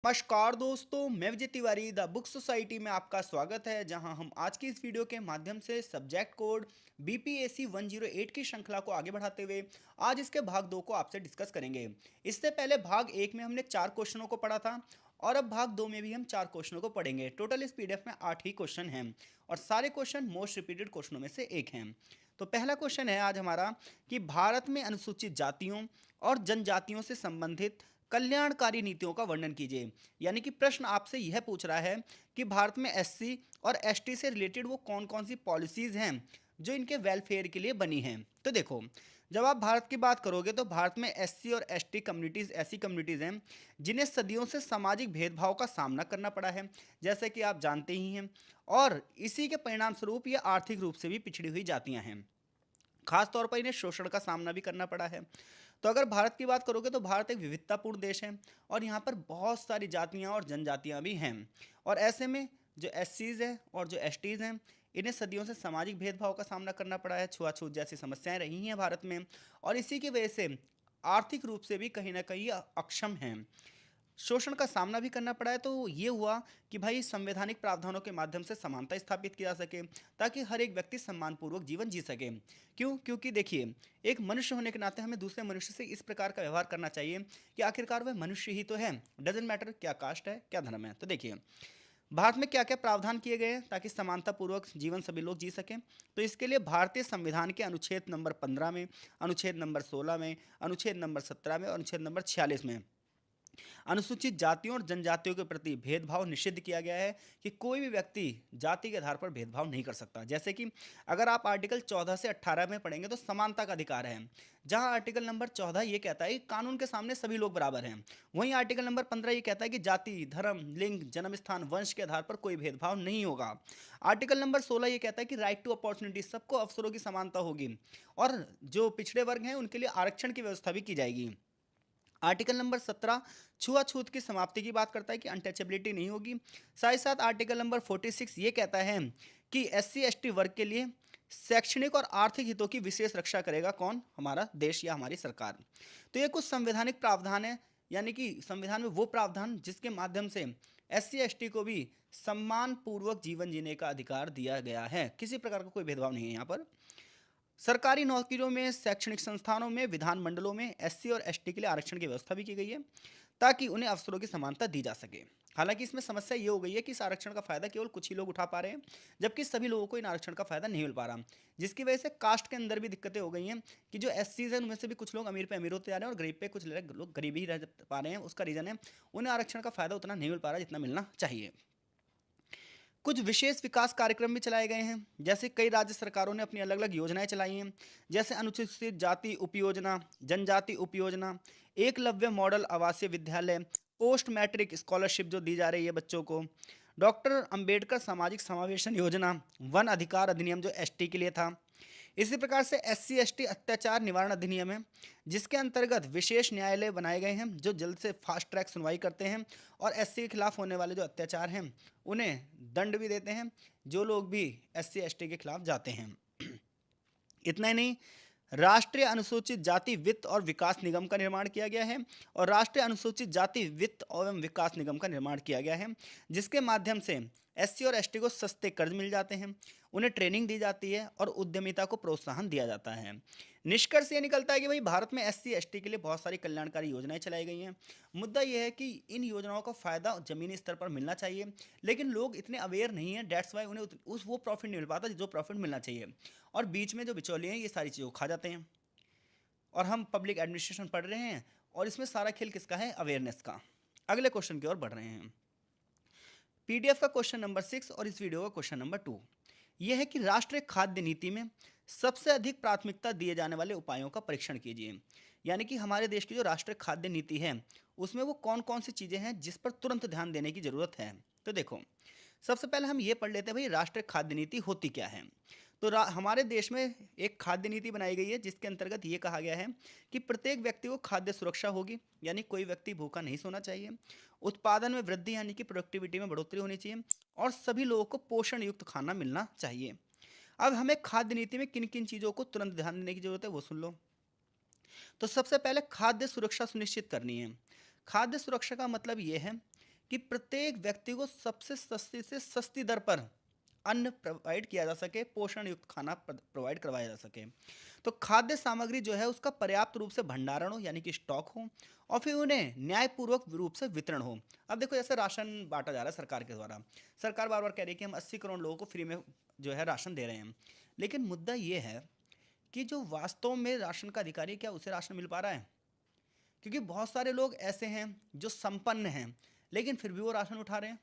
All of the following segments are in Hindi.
नमस्कार दोस्तों, मैं Vijay Tiwari the book society में आपका स्वागत है। जहां हम आज की इस वीडियो के माध्यम से सब्जेक्ट कोड बीपीएससी 108 की श्रृंखला को आगे बढ़ाते हुए आज इसके भाग दो को आपसे डिस्कस करेंगे। इससे पहले भाग एक में हमने 4 क्वेश्चनों को पढ़ा था और अब भाग दो में भी हम 4 क्वेश्चनों को पढ़ेंगे। टोटल इस पीडीएफ में 8 ही क्वेश्चन हैं और सारे क्वेश्चन मोस्ट रिपीटेड क्वेश्चनों में से एक हैं। तो पहला क्वेश्चन है आज हमारा कि भारत में अनुसूचित जातियों और जनजातियों से संबंधित कल्याणकारी नीतियों का वर्णन कीजिए। यानी कि प्रश्न आपसे यह पूछ रहा है कि भारत में एससी और एसटी से रिलेटेड वो कौन कौन सी पॉलिसीज़ हैं जो इनके वेलफेयर के लिए बनी हैं। तो देखो, जब आप भारत की बात करोगे तो भारत में एससी और एसटी कम्युनिटीज़ ऐसी कम्युनिटीज़ हैं जिन्हें सदियों से सामाजिक भेदभाव का सामना करना पड़ा है, जैसे कि आप जानते ही हैं। और इसी के परिणाम स्वरूप ये आर्थिक रूप से भी पिछड़ी हुई जातियां हैं। खास तौर पर इन्हें शोषण का सामना भी करना पड़ा है। तो अगर भारत की बात करोगे तो भारत एक विविधतापूर्ण देश है और यहाँ पर बहुत सारी जातियाँ और जनजातियाँ भी हैं। और ऐसे में जो एससीज हैं और जो एसटीज़ हैं, इन्हें सदियों से सामाजिक भेदभाव का सामना करना पड़ा है, छुआछूत जैसी समस्याएं रही हैं भारत में। और इसी की वजह से आर्थिक रूप से भी कहीं ना कहीं अक्षम हैं, शोषण का सामना भी करना पड़ा है। तो ये हुआ कि भाई संवैधानिक प्रावधानों के माध्यम से समानता स्थापित की जा सके ताकि हर एक व्यक्ति सम्मानपूर्वक जीवन जी सके। क्यों? क्योंकि देखिए, एक मनुष्य होने के नाते हमें दूसरे मनुष्य से इस प्रकार का व्यवहार करना चाहिए कि आखिरकार वह मनुष्य ही तो है, डजेंट मैटर क्या कास्ट है क्या धर्म है। तो देखिए, भारत में क्या क्या प्रावधान किए गए हैं ताकि समानतापूर्वक जीवन सभी लोग जी सकें। तो इसके लिए भारतीय संविधान के अनुच्छेद नंबर 15 में, अनुच्छेद नंबर 16 में, अनुच्छेद नंबर 17 में और अनुच्छेद नंबर 46 में अनुसूचित जातियों और जनजातियों के प्रति भेदभाव निषिद्ध किया गया है कि कोई भी व्यक्ति जाति के आधार पर भेदभाव नहीं कर सकता। जैसे कि अगर आप आर्टिकल 14 से 18 में पढ़ेंगे तो समानता का अधिकार है, जहां आर्टिकल नंबर 14 ये कहता है कि कानून के सामने सभी लोग बराबर हैं। वहीं आर्टिकल नंबर 15 ये कहता है कि जाति, धर्म, लिंग, जन्म स्थान, वंश के आधार पर कोई भेदभाव नहीं होगा। आर्टिकल नंबर 16 ये कहता है कि राइट टू अपॉर्चुनिटी, सबको अवसरों की समानता होगी और जो पिछड़े वर्ग हैं उनके लिए आरक्षण की व्यवस्था भी की जाएगी। आर्टिकल नंबर 17 छुआछूत की समाप्ति की बात करता है कि अनटचेबिलिटी नहीं होगी। साथ ही साथ आर्टिकल नंबर 46 ये कहता है कि एससी एसटी वर्ग के लिए शैक्षणिक और आर्थिक हितों की विशेष रक्षा करेगा कौन? हमारा देश या हमारी सरकार। तो ये कुछ संवैधानिक प्रावधान है, यानी कि संविधान में वो प्रावधान जिसके माध्यम से एससी एसटी को भी सम्मान पूर्वक जीवन जीने का अधिकार दिया गया है। किसी प्रकार का कोई भेदभाव नहीं है यहाँ पर। सरकारी नौकरियों में, शैक्षणिक संस्थानों में, विधानमंडलों में एससी और एसटी के लिए आरक्षण की व्यवस्था भी की गई है ताकि उन्हें अवसरों की समानता दी जा सके। हालांकि इसमें समस्या ये हो गई है कि इस आरक्षण का फायदा केवल कुछ ही लोग उठा पा रहे हैं, जबकि सभी लोगों को इन आरक्षण का फायदा नहीं मिल पा रहा, जिसकी वजह से कास्ट के अंदर भी दिक्कतें हो गई हैं कि जो एससीज हैं उनमें से भी कुछ लोग अमीर पे अमीर होते जा रहे हैं और गरीब पे कुछ लोग गरीब ही रह पा रहे हैं। उसका रीज़न है उन्हें आरक्षण का फायदा उतना नहीं मिल पा रहा जितना मिलना चाहिए। कुछ विशेष विकास कार्यक्रम भी चलाए गए हैं, जैसे कई राज्य सरकारों ने अपनी अलग अलग योजनाएं चलाई हैं, जैसे अनुसूचित जाति उपयोजना, जनजाति उपयोजना, एकलव्य मॉडल आवासीय विद्यालय, पोस्ट मैट्रिक स्कॉलरशिप जो दी जा रही है बच्चों को, डॉक्टर अंबेडकर सामाजिक समावेशन योजना, वन अधिकार अधिनियम जो एसटी के लिए था। इसी प्रकार से एस सी एस टी अत्याचार निवारण अधिनियम है, जिसके अंतर्गत विशेष न्यायालय बनाए गए हैं जो जल्द से फास्ट ट्रैक सुनवाई करते हैं और एससी के खिलाफ होने वाले जो अत्याचार हैं उन्हें दंड भी देते हैं जो लोग भी एस सी एस टी के खिलाफ जाते हैं। इतना ही नहीं, राष्ट्रीय अनुसूचित जाति वित्त और विकास निगम का निर्माण किया गया है और राष्ट्रीय अनुसूचित जाति वित्त एवं विकास निगम का निर्माण किया गया है, जिसके माध्यम से एससी और एसटी को सस्ते कर्ज मिल जाते हैं, उन्हें ट्रेनिंग दी जाती है और उद्यमिता को प्रोत्साहन दिया जाता है। निष्कर्ष ये निकलता है कि भाई भारत में एससी एसटी के लिए बहुत सारी कल्याणकारी योजनाएं चलाई गई हैं। मुद्दा यह है कि इन योजनाओं का फ़ायदा ज़मीनी स्तर पर मिलना चाहिए, लेकिन लोग इतने अवेयर नहीं हैं, डेट्स वाई उन्हें उस वो प्रॉफिट नहीं मिल पाता जो प्रॉफिट मिलना चाहिए। और बीच में जो बिचौलिए हैं ये सारी चीज़ों को खा जाते हैं। और हम पब्लिक एडमिनिस्ट्रेशन पढ़ रहे हैं और इसमें सारा खेल किसका है? अवेयरनेस का। अगले क्वेश्चन की ओर बढ़ रहे हैं। पीडीएफ का क्वेश्चन नंबर 6 और इस वीडियो का क्वेश्चन नंबर 2 यह है कि राष्ट्रीय खाद्य नीति में सबसे अधिक प्राथमिकता दिए जाने वाले उपायों का परीक्षण कीजिए। यानी कि हमारे देश की जो राष्ट्रीय खाद्य नीति है उसमें वो कौन कौन सी चीज़ें हैं जिस पर तुरंत ध्यान देने की ज़रूरत है। तो देखो, सबसे पहले हम ये पढ़ लेते हैं भाई राष्ट्रीय खाद्य नीति होती क्या है। तो हमारे देश में एक खाद्य नीति बनाई गई है जिसके अंतर्गत ये कहा गया है कि प्रत्येक व्यक्ति को खाद्य सुरक्षा होगी, यानी कोई व्यक्ति भूखा नहीं सोना चाहिए। उत्पादन में वृद्धि यानी कि प्रोडक्टिविटी में बढ़ोतरी होनी चाहिए और सभी लोगों को पोषण युक्त खाना मिलना चाहिए। अब हमें खाद्य नीति में किन किन चीज़ों को तुरंत ध्यान देने की जरूरत है वो सुन लो। तो सबसे पहले खाद्य सुरक्षा सुनिश्चित करनी है। खाद्य सुरक्षा का मतलब ये है कि प्रत्येक व्यक्ति को सबसे सस्ती से सस्ती दर पर अन्न प्रोवाइड किया जा सके, पोषण युक्त खाना प्रोवाइड करवाया जा सके। तो खाद्य सामग्री जो है उसका पर्याप्त रूप से भंडारण हो, यानी कि स्टॉक हो, और फिर उन्हें न्यायपूर्वक रूप से वितरण हो। अब देखो जैसे राशन बांटा जा रहा है सरकार के द्वारा, सरकार बार बार कह रही है कि हम 80 करोड़ लोगों को फ्री में जो है राशन दे रहे हैं, लेकिन मुद्दा ये है कि जो वास्तव में राशन का अधिकारी है, क्या उसे राशन मिल पा रहा है? क्योंकि बहुत सारे लोग ऐसे हैं जो संपन्न हैं, लेकिन फिर भी वो राशन उठा रहे हैं।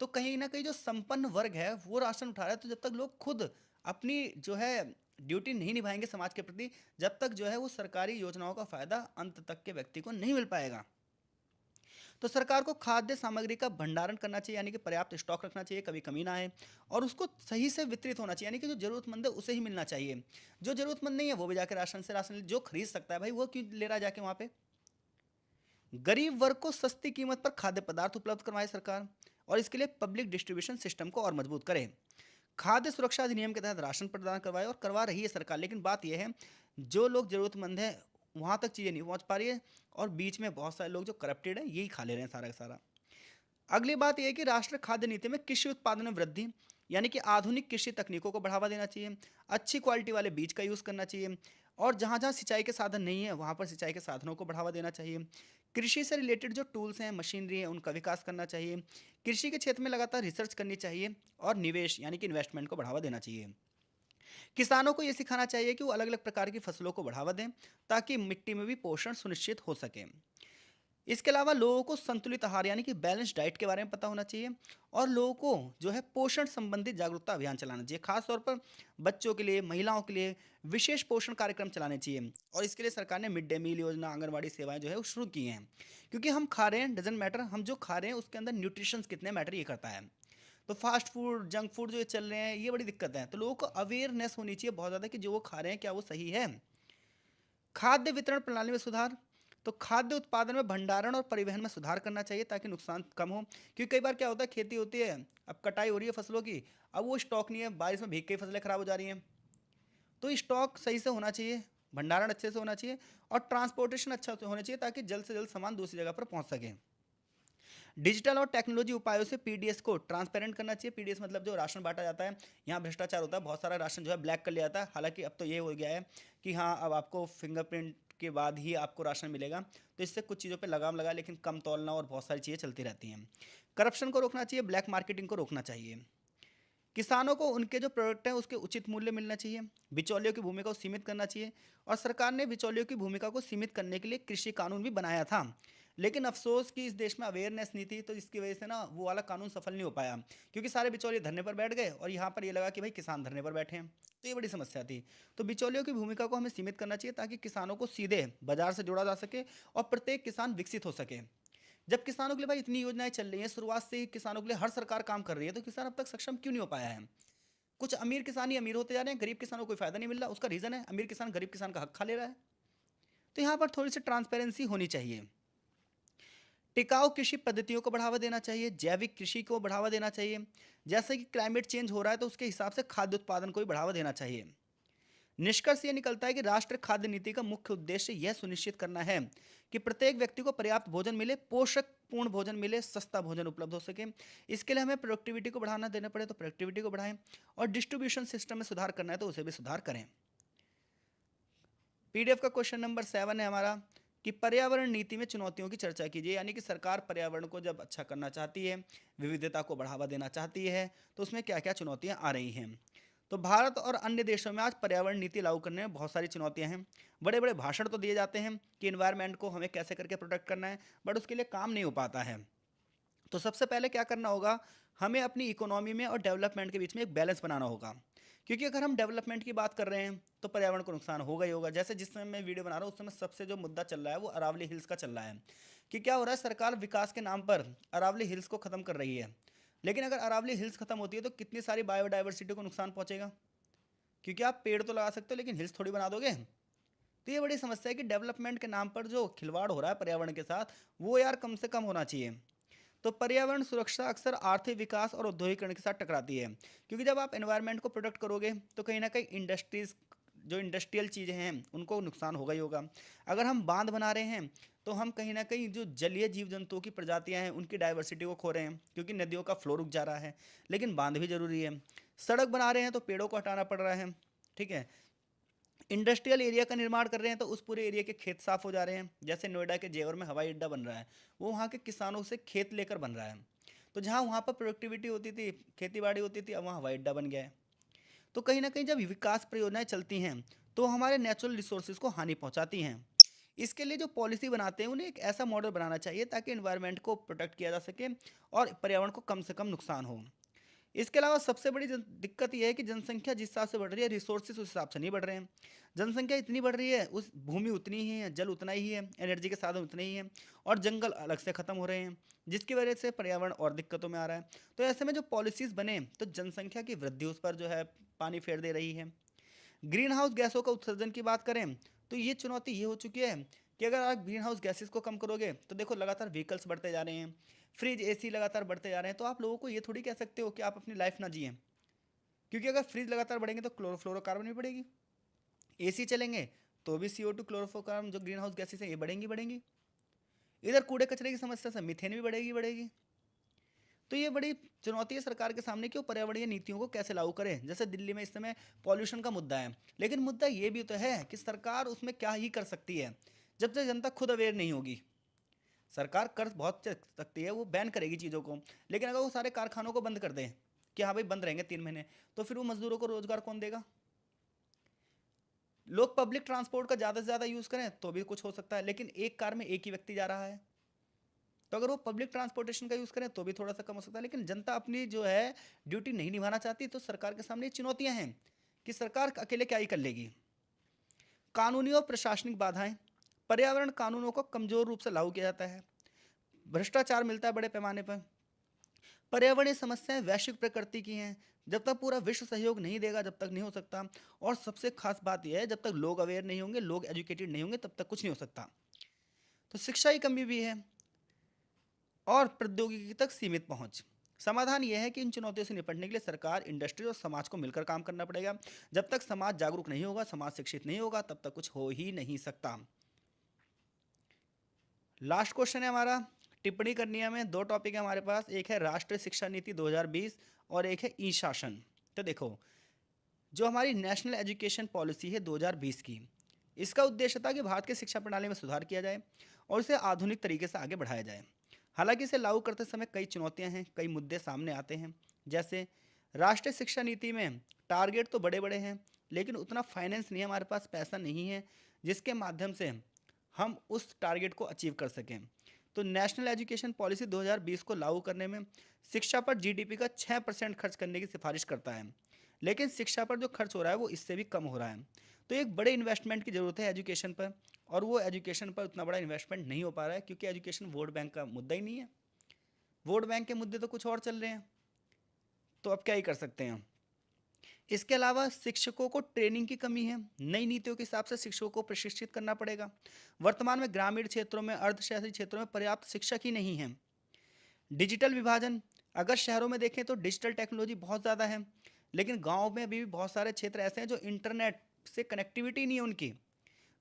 तो कहीं ना कहीं जो संपन्न वर्ग है वो राशन उठा रहा है, तो जब तक लोग खुद अपनी जो है ड्यूटी नहीं निभाएंगे समाज के प्रति, जब तक जो है वो सरकारी योजनाओं का फायदा अंत तक के व्यक्ति को नहीं मिल पाएगा। तो सरकार को खाद्य सामग्री का भंडारण करना चाहिए, यानी कि पर्याप्त स्टॉक रखना चाहिए, कभी कमी ना आए, और उसको सही से वितरित होना चाहिए, यानी कि जो जरूरतमंद है उसे ही मिलना चाहिए। जो जरूरतमंद नहीं है वो भी जाके राशन से राशन जो खरीद सकता है भाई वो क्यों ले रहा है जाके वहाँ पे। गरीब वर्ग को सस्ती कीमत पर खाद्य पदार्थ उपलब्ध करवाए सरकार, और इसके लिए पब्लिक डिस्ट्रीब्यूशन सिस्टम को और मजबूत करे। खाद्य सुरक्षा अधिनियम के तहत राशन प्रदान करवाए, और करवा रही है सरकार, लेकिन बात यह है जो लोग जरूरतमंद है वहां तक चीज़ें नहीं पहुंच पा रही है, और बीच में बहुत सारे लोग जो करप्टेड है यही खा ले रहे हैं सारा का सारा। अगली बात यह है कि राष्ट्रीय खाद्य नीति में कृषि उत्पादन में वृद्धि, यानी कि आधुनिक कृषि तकनीकों को बढ़ावा देना चाहिए, अच्छी क्वालिटी वाले बीज का यूज़ करना चाहिए, और जहाँ जहाँ सिंचाई के साधन नहीं है वहाँ पर सिंचाई के साधनों को बढ़ावा देना चाहिए। कृषि से रिलेटेड जो टूल्स हैं, मशीनरी हैं, उनका विकास करना चाहिए। कृषि के क्षेत्र में लगातार रिसर्च करनी चाहिए, और निवेश यानी कि इन्वेस्टमेंट को बढ़ावा देना चाहिए। किसानों को ये सिखाना चाहिए कि वो अलग अलग प्रकार की फसलों को बढ़ावा दें, ताकि मिट्टी में भी पोषण सुनिश्चित हो सके। इसके अलावा लोगों को संतुलित आहार यानी कि बैलेंस डाइट के बारे में पता होना चाहिए, और लोगों को जो है पोषण संबंधित जागरूकता अभियान चलाना चाहिए, खासतौर पर बच्चों के लिए, महिलाओं के लिए विशेष पोषण कार्यक्रम चलाने चाहिए। और इसके लिए सरकार ने मिड डे मील योजना, आंगनबाड़ी सेवाएं जो है वो शुरू की हैं, क्योंकि हम खा रहे हैं डजेंट मैटर, हम जो खा रहे हैं उसके अंदर न्यूट्रिशंस कितने मैटर ये करता है। तो फास्ट फूड, जंक फूड जो ये चल रहे हैं ये बड़ी दिक्कत है, तो लोगों को अवेयरनेस होनी चाहिए बहुत ज़्यादा कि जो वो खा रहे हैं क्या वो सही है। खाद्य वितरण प्रणाली में सुधार, तो खाद्य उत्पादन में भंडारण और परिवहन में सुधार करना चाहिए ताकि नुकसान कम हो। क्योंकि कई बार क्या होता है, खेती होती है, अब कटाई हो रही है फसलों की, अब वो स्टॉक नहीं है, बारिश में भीग के ही फसलें खराब हो जा रही हैं। तो स्टॉक सही से होना चाहिए, भंडारण अच्छे से होना चाहिए, और ट्रांसपोर्टेशन अच्छा होना चाहिए ताकि जल्द से जल्द सामान दूसरी जगह पर पहुंच सके। डिजिटल और टेक्नोलॉजी उपायों से पीडीएस को ट्रांसपेरेंट करना चाहिए। पीडीएस मतलब जो राशन बांटा जाता है, यहाँ भ्रष्टाचार होता है, बहुत सारा राशन जो है ब्लैक कर लिया जाता है। हालांकि अब तो ये हो गया है कि हाँ अब आपको फिंगरप्रिंट के बाद ही आपको राशन मिलेगा, तो इससे कुछ चीज़ों पे लगाम लगा, लेकिन कम तौलना और बहुत सारी चीज़ें चलती रहती हैं। करप्शन को रोकना चाहिए, ब्लैक मार्केटिंग को रोकना चाहिए। किसानों को उनके जो प्रोडक्ट हैं उसके उचित मूल्य मिलना चाहिए, बिचौलियों की भूमिका को सीमित करना चाहिए। और सरकार ने बिचौलियों की भूमिका को सीमित करने के लिए कृषि कानून भी बनाया था, लेकिन अफसोस कि इस देश में अवेयरनेस नहीं थी, तो इसकी वजह से ना वो वाला कानून सफल नहीं हो पाया, क्योंकि सारे बिचौलिए धरने पर बैठ गए और यहाँ पर ये लगा कि भाई किसान धरने पर बैठे हैं, तो ये बड़ी समस्या थी। तो बिचौलियों की भूमिका को हमें सीमित करना चाहिए ताकि किसानों को सीधे बाजार से जोड़ा जा सके और प्रत्येक किसान विकसित हो सके। जब किसानों के लिए भाई इतनी योजनाएं चल रही हैं, शुरुआत से ही किसानों के लिए हर सरकार काम कर रही है, तो किसान अब तक सक्षम क्यों नहीं हो पाया है? कुछ अमीर किसान ही अमीर होते जा रहे हैं, गरीब किसानों को कोई फायदा नहीं मिल रहा। उसका रीजन है अमीर किसान गरीब किसान का हक खा ले रहा है। तो यहाँ पर थोड़ी सी ट्रांसपेरेंसी होनी चाहिए। टिकाऊ कृषि पद्धतियों को बढ़ावा देना चाहिए, जैविक कृषि को बढ़ावा देना चाहिए। जैसे कि क्लाइमेट चेंज हो रहा है तो उसके हिसाब से खाद्य उत्पादन को भी बढ़ावा देना चाहिए। निष्कर्ष ये निकलता है कि राष्ट्रीय खाद्य नीति का मुख्य उद्देश्य यह सुनिश्चित करना है कि प्रत्येक व्यक्ति को पर्याप्त भोजन मिले, पोषक पूर्ण भोजन मिले, सस्ता भोजन उपलब्ध हो सके। इसके लिए हमें प्रोडक्टिविटी को बढ़ाना देना पड़े तो प्रोडक्टिविटी को बढ़ाएं, और डिस्ट्रीब्यूशन सिस्टम में सुधार करना है तो उसे भी सुधार करें। पीडीएफ का क्वेश्चन नंबर 7 है हमारा कि पर्यावरण नीति में चुनौतियों की चर्चा कीजिए, यानी कि सरकार पर्यावरण को जब अच्छा करना चाहती है, विविधता को बढ़ावा देना चाहती है, तो उसमें क्या क्या चुनौतियां आ रही हैं। तो भारत और अन्य देशों में आज पर्यावरण नीति लागू करने में बहुत सारी चुनौतियां हैं। बड़े बड़े भाषण तो दिए जाते हैं कि इन्वायरमेंट को हमें कैसे करके प्रोटेक्ट करना है, बट उसके लिए काम नहीं हो पाता है। तो सबसे पहले क्या करना होगा, हमें अपनी इकोनॉमी में और डेवलपमेंट के बीच में एक बैलेंस बनाना होगा। क्योंकि अगर हम डेवलपमेंट की बात कर रहे हैं तो पर्यावरण को नुकसान होगा ही होगा। जैसे जिस समय मैं वीडियो बना रहा हूँ उस समय सबसे जो मुद्दा चल रहा है वो अरावली हिल्स का चल रहा है, कि क्या हो रहा है, सरकार विकास के नाम पर अरावली हिल्स को ख़त्म कर रही है। लेकिन अगर अरावली हिल्स खत्म होती है तो कितनी सारी बायोडाइवर्सिटी को नुकसान पहुंचेगा, क्योंकि आप पेड़ तो लगा सकते हो लेकिन हिल्स थोड़ी बना दोगे। तो ये बड़ी समस्या है कि डेवलपमेंट के नाम पर जो खिलवाड़ हो रहा है पर्यावरण के साथ, वो यार कम से कम होना चाहिए। तो पर्यावरण सुरक्षा अक्सर आर्थिक विकास और औद्योगिकरण के साथ टकराती है, क्योंकि जब आप एनवायरनमेंट को प्रोटेक्ट करोगे तो कहीं ना कहीं इंडस्ट्रीज जो इंडस्ट्रियल चीज़ें हैं उनको नुकसान होगा ही होगा। अगर हम बांध बना रहे हैं तो हम कहीं ना कहीं जो जलीय जीव जंतुओं की प्रजातियां हैं उनकी डाइवर्सिटी को खो रहे हैं, क्योंकि नदियों का फ्लो रुक जा रहा है। लेकिन बांध भी जरूरी है। सड़क बना रहे हैं तो पेड़ों को हटाना पड़ रहा है। ठीक है। इंडस्ट्रियल एरिया का निर्माण कर रहे हैं तो उस पूरे एरिया के खेत साफ हो जा रहे हैं। जैसे नोएडा के जेवर में हवाई अड्डा बन रहा है, वो वहाँ के किसानों से खेत लेकर बन रहा है। तो जहाँ वहाँ पर प्रोडक्टिविटी होती थी, खेती बाड़ी होती थी, अब वहाँ हवाई अड्डा बन गया है। तो कहीं ना कहीं जब विकास परियोजनाएं चलती हैं तो हमारे नेचुरल रिसोर्सेज को हानि पहुंचाती हैं। इसके लिए जो पॉलिसी बनाते हैं उन्हें एक ऐसा मॉडल बनाना चाहिए ताकि एनवायरनमेंट को प्रोटेक्ट किया जा सके और पर्यावरण को कम से कम नुकसान हो। इसके अलावा सबसे बड़ी दिक्कत यह है कि जनसंख्या जिस हिसाब से बढ़ रही है, रिसोर्सेज उस हिसाब से नहीं बढ़ रहे हैं। जनसंख्या इतनी बढ़ रही है, उस भूमि उतनी ही है, जल उतना ही है, एनर्जी के साधन उतने ही हैं, और जंगल अलग से ख़त्म हो रहे हैं, जिसकी वजह से पर्यावरण और दिक्कतों में आ रहा है। तो ऐसे में जो पॉलिसीज़ बने तो जनसंख्या की वृद्धि उस पर जो है पानी फेर दे रही है। ग्रीन हाउस गैसों का उत्सर्जन की बात करें तो ये चुनौती ये हो चुकी है कि अगर आप ग्रीन हाउस गैसेस को कम करोगे तो देखो लगातार व्हीकल्स बढ़ते जा रहे हैं, फ्रिज एसी लगातार बढ़ते जा रहे हैं, तो आप लोगों को ये थोड़ी कह सकते हो कि आप अपनी लाइफ ना जिए, क्योंकि अगर फ्रिज लगातार बढ़ेंगे तो क्लोरोफ्लोरोकार्बन भी बढ़ेगी। एसी चलेंगे तो भी CO2 क्लोरोफ्लोरोकार्बन जो ग्रीन हाउस गैसेस हैं ये बढ़ेंगी बढ़ेंगी। इधर कूड़े कचरे की समस्या से मीथेन भी बढ़ेगी बढ़ेगी। तो ये बड़ी चुनौती है सरकार के सामने कि वो पर्यावरणीय नीतियों को कैसे लागू करें। जैसे दिल्ली में इस समय पॉल्यूशन का मुद्दा है, लेकिन मुद्दा ये भी तो है कि सरकार उसमें क्या ही कर सकती है जब तक जनता खुद अवेयर नहीं होगी। सरकार कर बहुत सकती है, वो बैन करेगी चीज़ों को, लेकिन अगर वो सारे कारखानों को बंद कर दें कि हाँ भाई बंद रहेंगे 3 महीने, तो फिर वो मजदूरों को रोजगार कौन देगा। लोग पब्लिक ट्रांसपोर्ट का ज़्यादा से ज़्यादा यूज़ करें तो भी कुछ हो सकता है, लेकिन एक कार में एक ही व्यक्ति जा रहा है, तो अगर वो पब्लिक ट्रांसपोर्टेशन का यूज़ करें तो भी थोड़ा सा कम हो सकता है। लेकिन जनता अपनी जो है ड्यूटी नहीं निभाना चाहती, तो सरकार के सामने चुनौतियां हैं कि सरकार अकेले क्या ही कर लेगी। कानूनी और प्रशासनिक बाधाएं। पर्यावरण कानूनों को कमजोर रूप से लागू किया जाता है, भ्रष्टाचार मिलता है बड़े पैमाने पर। पर्यावरणीय समस्याएं वैश्विक प्रकृति की हैं, जब तक पूरा विश्व सहयोग नहीं देगा जब तक नहीं हो सकता। और सबसे खास बात यह है, जब तक लोग अवेयर नहीं होंगे, लोग एजुकेटेड नहीं होंगे, तब तक कुछ नहीं हो सकता। तो शिक्षा की कमी भी है और प्रौद्योगिकी तक सीमित पहुंच। समाधान यह है कि इन चुनौतियों से निपटने के लिए सरकार, इंडस्ट्री और समाज को मिलकर काम करना पड़ेगा। जब तक समाज जागरूक नहीं होगा, समाज शिक्षित नहीं होगा, तब तक कुछ हो ही नहीं सकता। लास्ट क्वेश्चन है हमारा, टिप्पणी करनी है हमें। दो टॉपिक है हमारे पास, एक है राष्ट्रीय शिक्षा नीति 2020 और एक है ई शासन। तो देखो, जो हमारी नेशनल एजुकेशन पॉलिसी है 2020 की, इसका उद्देश्य था कि भारत की शिक्षा प्रणाली में सुधार किया जाए और इसे आधुनिक तरीके से आगे बढ़ाया जाए। हालांकि इसे लागू करते समय कई चुनौतियां हैं, कई मुद्दे सामने आते हैं। जैसे राष्ट्रीय शिक्षा नीति में टारगेट तो बड़े बड़े हैं, लेकिन उतना फाइनेंस नहीं है हमारे पास, पैसा नहीं है जिसके माध्यम से हम उस टारगेट को अचीव कर सकें। तो नेशनल एजुकेशन पॉलिसी 2020 को लागू करने में शिक्षा पर GDP का 6% खर्च करने की सिफारिश करता है, लेकिन शिक्षा पर जो खर्च हो रहा है वो इससे भी कम हो रहा है। तो एक बड़े इन्वेस्टमेंट की ज़रूरत है एजुकेशन पर, और वो एजुकेशन पर उतना बड़ा इन्वेस्टमेंट नहीं हो पा रहा है, क्योंकि एजुकेशन वोट बैंक का मुद्दा ही नहीं है। वोट बैंक के मुद्दे तो कुछ और चल रहे हैं। तो अब क्या ही कर सकते हैं। इसके अलावा शिक्षकों को ट्रेनिंग की कमी है, नई नीतियों के हिसाब से शिक्षकों को प्रशिक्षित करना पड़ेगा। वर्तमान में ग्रामीण क्षेत्रों में, अर्ध शहरी क्षेत्रों में पर्याप्त शिक्षक ही नहीं है। डिजिटल विभाजन, अगर शहरों में देखें तो डिजिटल टेक्नोलॉजी बहुत ज़्यादा है, लेकिन गाँव में अभी भी बहुत सारे क्षेत्र ऐसे हैं जो इंटरनेट से कनेक्टिविटी नहीं है उनकी।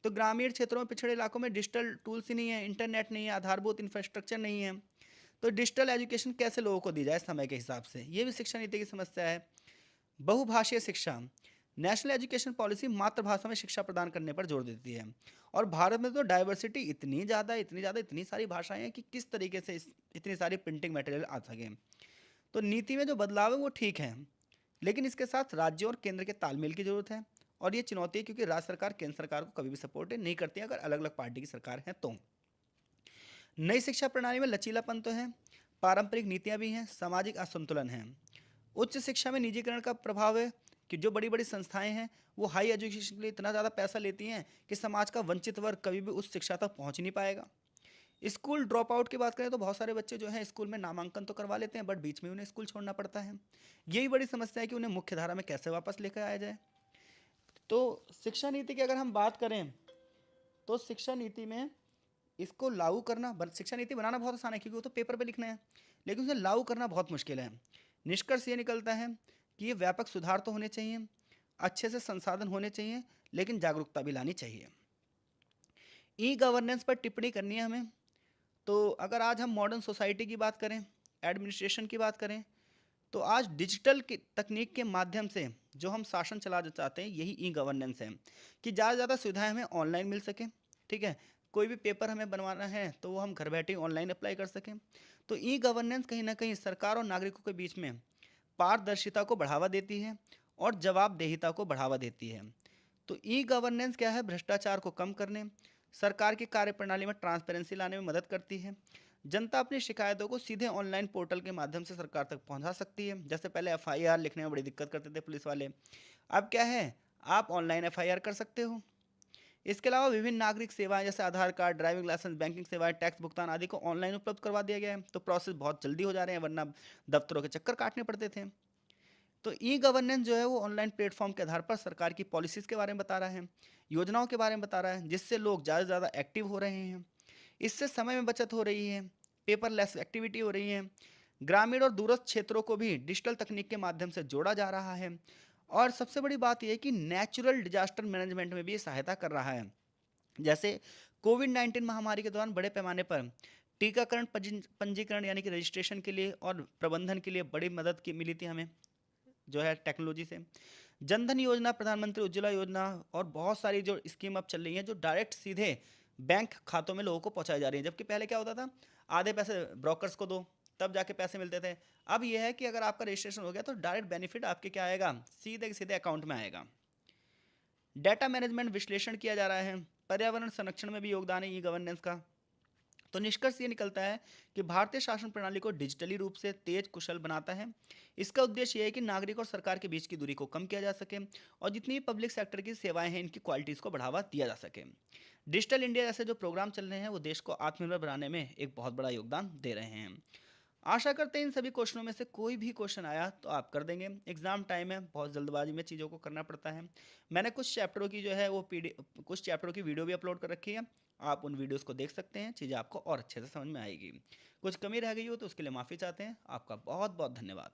तो ग्रामीण क्षेत्रों में, पिछड़े इलाकों में डिजिटल टूल्स ही नहीं है, इंटरनेट नहीं है, आधारभूत इंफ्रास्ट्रक्चर नहीं है। तो डिजिटल एजुकेशन कैसे लोगों को दी जाए समय के हिसाब से, ये भी शिक्षा नीति की समस्या है। बहुभाषीय शिक्षा, नेशनल एजुकेशन पॉलिसी मातृभाषा में शिक्षा प्रदान करने पर जोर देती है, और भारत में तो डाइवर्सिटी इतनी ज़्यादा इतनी ज़्यादा इतनी सारी भाषाएं हैं कि किस तरीके से इतनी सारी प्रिंटिंग मटेरियल आ सकें। तो नीति में जो बदलाव है वो ठीक है, लेकिन इसके साथ राज्यों और केंद्र के तालमेल की जरूरत है। और ये चुनौती है क्योंकि राज्य सरकार केंद्र सरकार को कभी भी सपोर्ट नहीं करती है, अगर अलग अलग पार्टी की सरकार है तो। नई शिक्षा प्रणाली में लचीलापन तो है, पारंपरिक नीतियां भी हैं, सामाजिक असंतुलन है। उच्च शिक्षा में निजीकरण का प्रभाव है कि जो बड़ी बड़ी संस्थाएं हैं वो हाई एजुकेशन के लिए इतना ज़्यादा पैसा लेती हैं कि समाज का वंचित वर्ग कभी भी उस शिक्षा तक पहुंच नहीं पाएगा। स्कूल ड्रॉप आउट की बात करें तो बहुत सारे बच्चे जो हैं स्कूल में नामांकन तो करवा लेते हैं, बट बीच में उन्हें स्कूल छोड़ना पड़ता है। यही बड़ी समस्या है कि उन्हें मुख्य धारा में कैसे वापस लेकर आया जाए। तो शिक्षा नीति की अगर हम बात करें तो शिक्षा नीति में इसको लागू करना, शिक्षा नीति बनाना बहुत आसान है क्योंकि वो तो पेपर पे लिखना है, लेकिन उसे लागू करना बहुत मुश्किल है। निष्कर्ष ये निकलता है कि ये व्यापक सुधार तो होने चाहिए, अच्छे से संसाधन होने चाहिए, लेकिन जागरूकता भी लानी चाहिए। ई गवर्नेंस पर टिप्पणी करनी है हमें। तो अगर आज हम मॉडर्न सोसाइटी की बात करें, एडमिनिस्ट्रेशन की बात करें, तो आज डिजिटल की तकनीक के माध्यम से जो हम शासन चलाना चाहते हैं यही ई गवर्नेंस है, कि ज़्यादा से ज़्यादा सुविधाएं हमें ऑनलाइन मिल सकें। ठीक है, कोई भी पेपर हमें बनवाना है तो वो हम घर बैठे ऑनलाइन अप्लाई कर सकें। तो ई गवर्नेंस कहीं ना कहीं सरकार और नागरिकों के बीच में पारदर्शिता को बढ़ावा देती है और जवाबदेहिता को बढ़ावा देती है। तो ई गवर्नेंस क्या है, भ्रष्टाचार को कम करने, सरकार की कार्यप्रणाली में ट्रांसपेरेंसी लाने में मदद करती है। जनता अपनी शिकायतों को सीधे ऑनलाइन पोर्टल के माध्यम से सरकार तक पहुंचा सकती है। जैसे पहले एफआईआर लिखने में बड़ी दिक्कत करते थे पुलिस वाले, अब क्या है, आप ऑनलाइन एफआईआर कर सकते हो। इसके अलावा विभिन्न नागरिक सेवाएं जैसे आधार कार्ड, ड्राइविंग लाइसेंस, बैंकिंग सेवाएं, टैक्स भुगतान आदि को ऑनलाइन उपलब्ध करवा दिया गया है। तो प्रोसेस बहुत जल्दी हो जा रहे हैं, वरना दफ्तरों के चक्कर काटने पड़ते थे। तो ई गवर्नेंस जो है वो ऑनलाइन प्लेटफॉर्म के आधार पर सरकार की पॉलिसीज़ के बारे में बता रहा है, योजनाओं के बारे में बता रहा है, जिससे लोग ज़्यादा से ज़्यादा एक्टिव हो रहे हैं। इससे समय में बचत हो रही है, पेपरलेस एक्टिविटी हो रही है। ग्रामीण और दूरस्थ क्षेत्रों को भी डिजिटल तकनीक के माध्यम से जोड़ा जा रहा है। और सबसे बड़ी बात यह है कि नेचुरल डिजास्टर मैनेजमेंट में भी ये सहायता कर रहा है। जैसे कोविड-19 महामारी के दौरान बड़े पैमाने पर टीकाकरण पंजीकरण यानी कि रजिस्ट्रेशन के लिए और प्रबंधन के लिए बड़ी मदद की मिली थी हमें, जो है टेक्नोलॉजी से। जनधन योजना, प्रधानमंत्री उज्ज्वला योजना और बहुत सारी जो स्कीम अब चल रही हैं जो डायरेक्ट सीधे बैंक खातों में लोगों को पहुंचाई जा रही हैं। जबकि पहले क्या होता था, आधे पैसे ब्रोकर्स को दो तब जाके पैसे मिलते थे। अब यह है कि अगर आपका रजिस्ट्रेशन हो गया तो डायरेक्ट बेनिफिट आपके क्या आएगा, सीधे सीधे अकाउंट में आएगा। डेटा मैनेजमेंट विश्लेषण किया जा रहा है, पर्यावरण संरक्षण में भी योगदान है ई गवर्नेंस का। तो निष्कर्ष ये निकलता है कि भारतीय शासन प्रणाली को डिजिटली रूप से तेज कुशल बनाता है। इसका उद्देश्य यह है कि नागरिक और सरकार के बीच की दूरी को कम किया जा सके और जितनी भी पब्लिक सेक्टर की सेवाएं हैं इनकी क्वालिटीज़ को बढ़ावा दिया जा सके। डिजिटल इंडिया जैसे जो प्रोग्राम चल रहे हैं वो देश को आत्मनिर्भर बनाने में एक बहुत बड़ा योगदान दे रहे हैं। आशा करते हैं इन सभी क्वेश्चनों में से कोई भी क्वेश्चन आया तो आप कर देंगे। एग्जाम टाइम है, बहुत जल्दबाजी में चीज़ों को करना पड़ता है। मैंने कुछ चैप्टरों की जो है वो पीडी कुछ चैप्टरों की वीडियो भी अपलोड कर रखी है, आप उन वीडियोस को देख सकते हैं, चीज़ें आपको और अच्छे से समझ में आएगी। कुछ कमी रह गई हो तो उसके लिए माफ़ी चाहते हैं। आपका बहुत बहुत धन्यवाद।